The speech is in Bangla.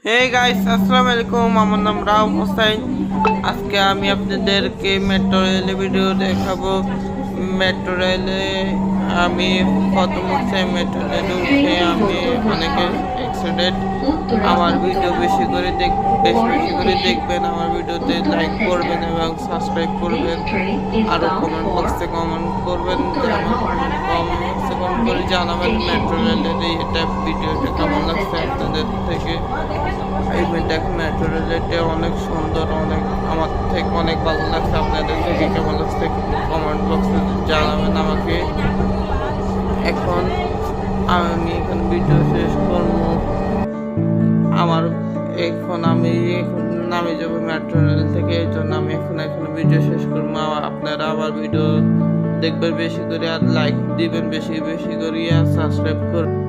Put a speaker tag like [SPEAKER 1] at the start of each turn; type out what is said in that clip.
[SPEAKER 1] হে গাইস, আসসালামু আলাইকুম। আমার নাম রাও হোসাইন। আজকে আমি আপনাদেরকে মেট্রো রেলের ভিডিও দেখাবো। মেট্রো রেলে আমি প্রথম উঠছে, মেট্রো রেলে উঠে আমি অনেকে অ্যাক্সিডেন্ট। আমার ভিডিও বেশি করে দেখবেন। আমার ভিডিওতে লাইক করবেন এবং সাবস্ক্রাইব করবেন। আরও কমেন্ট বক্সে কমেন্ট করবেন। কমেন্ট বক্সে কমেন্ট করে জানাবেন মেট্রো রেলের এটা ভিডিওটা কেমন লাগছে আপনাদের থেকে। এই মেট্রো রেলটা অনেক সুন্দর, আমার থেকে অনেক ভালো লাগছে। আপনাদের থেকে কেমন লাগছে কমেন্ট বক্সে জানাবেন আমাকে। এখন আমি ভিডিও শেষ করবো। আমি এখন নামে যাবো মেট্রো রেল থেকে, এই জন্য আমি এখন ভিডিও শেষ করবো। আপনারা আবার ভিডিও দেখবেন বেশি করে, আর লাইক দিবেন বেশি করে, আর সাবস্ক্রাইব করবেন।